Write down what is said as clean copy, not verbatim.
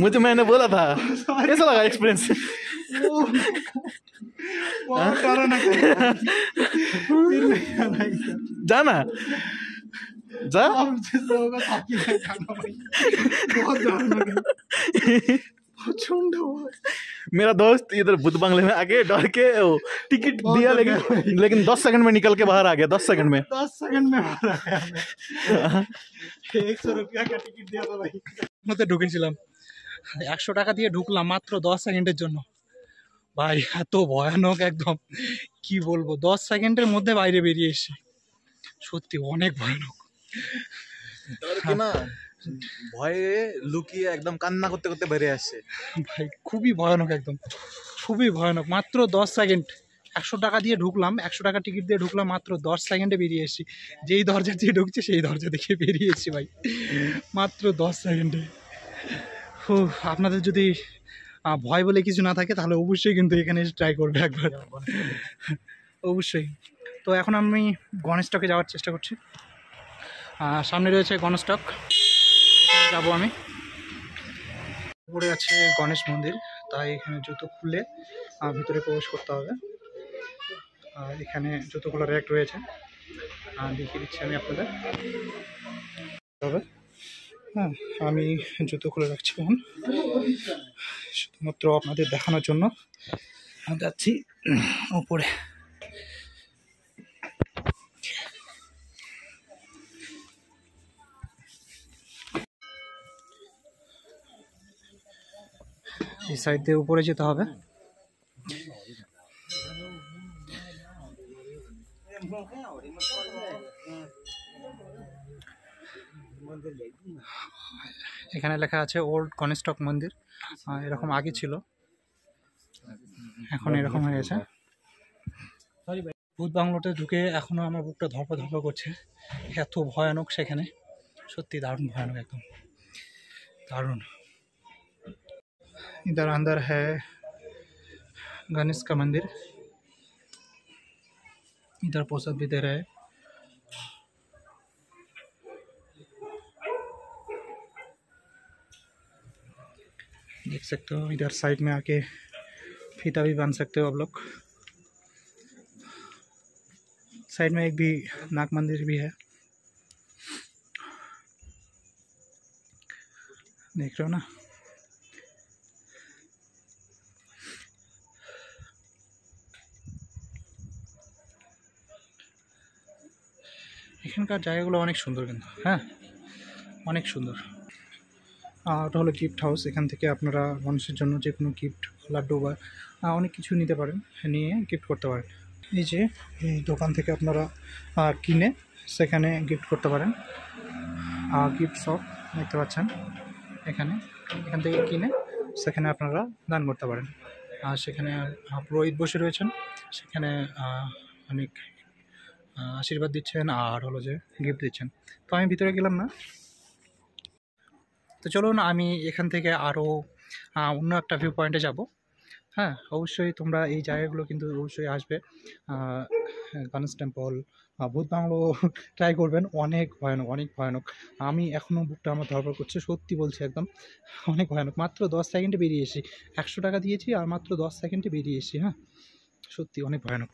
मुझे मैंने बोला था कैसा लगा एक्सपीरियंस जाना जा मेरा दोस्त इधर बुद्ध बंगले में आके डर के टिकट दिया लेकिन 10 सेकंड में निकल के बाहर आ गया 10 सेकंड में बाहर आ गया 100 रुपया का टिकट दिया था भाई মধ্যে ঢুকেছিলাম 100 টাকা দিয়ে ঢুকলাম মাত্র 10 সেকেন্ডের জন্য ভাই এত ভয়ানক একদম কি বলবো 10 সেকেন্ডের মধ্যে বাইরে বেরিয়ে এসেছি সত্যি অনেক ভয়ানক ভয়ে লুকিয়ে একদম কান্না করতে করতে বেরিয়ে আসছে ভাই খুবই ভয়ানক একদম খুবই ভয়ানক মাত্র 10 সেকেন্ড 100 টাকা দিয়ে ঢুকলাম 100 টাকা টিকিট দিয়ে ঢুকলাম মাত্র 10 সেকেন্ডে বেরিয়ে এসেছি যেই দরজা দিয়ে ঢুকছে সেই দরজা দেখে বেরিয়ে এসেছি ভাই মাত্র 10 সেকেন্ডে আপনাদের যদি ভয় বলে কিছু না থাকে তাহলে অবশ্যই কিন্তু এখানে এসে ট্রাই করবে একবার অবশ্যই তো এখন আমি গণেশ স্টকে যাওয়ার চেষ্টা করছি সামনে রয়েছে গণেশ স্টক এখানে যাবো আমি উপরে আছে গণেশ মন্দির তাই এখানে জুতো খুলে ভিতরে প্রবেশ করতে হবে আর এখানে জুতোগুলো র্যাক রয়েছে দেখিয়ে দিচ্ছি আমি আপনাদের হ্যাঁ আমি জুতো খুলে রাখছি এখন শুধুমাত্র আপনাদের দেখানোর জন্য যাচ্ছি উপরে এই সাইড দিয়ে উপরে যেতে হবে এখানে লেখা আছে ওল্ড গণেশ স্টক মন্দির এরকম আগে ছিল এখন এরকম হয়ে গেছে ভূত বাংলোতে ঢুকে এখনো আমার বুকটা ধরপা ধরপা করছে এত ভয়ানক সেখানে সত্যি দারুণ ভয়ানক एकदम दारुण इधर अंदर है गणेश का मंदिर इधर प्रसाद भी दे रहा है देख सकते हो इधर साइड में आके फीता भी बांध सकते हो आप लोग साइड में एक भी नाग मंदिर भी है देख रहे हो ना এখানকার জায়গাগুলো অনেক সুন্দর কিন্তু হ্যাঁ অনেক সুন্দর ওটা হলো গিফট হাউস এখান থেকে আপনারা মানুষের জন্য যে কোনো গিফট লাড্ডু বা অনেক কিছু নিতে পারেন নিয়ে গিফট করতে পারেন এই যে এই দোকান থেকে আপনারা কিনে সেখানে গিফট করতে পারেন গিফট শপ দেখতে পাচ্ছেন এখান থেকে কিনে সেখানে আপনারা দান করতে পারেন আর সেখানে পুরোহিত বসে রয়েছেন সেখানে অনেক আশীর্বাদ দিচ্ছেন আর হলো যে গিফট দিচ্ছেন তো আমি ভিতরে গেলাম না তো চলুন আমি এখান থেকে আরও অন্য একটা ভিউ পয়েন্টে যাব হ্যাঁ অবশ্যই তোমরা এই জায়গাগুলো কিন্তু অবশ্যই আসবে গণেশ টেম্পল ভূত বাংলো ট্রাই করবেন অনেক ভয়ানক আমি এখনও বুকটা আমার ধরপড় করছে সত্যি বলছি একদম অনেক ভয়ানক মাত্র 10 সেকেন্ডে বেরিয়ে এসেছি 100 টাকা দিয়েছি আর মাত্র 10 সেকেন্ডে বেরিয়ে এসেছি হ্যাঁ সত্যি অনেক ভয়ানক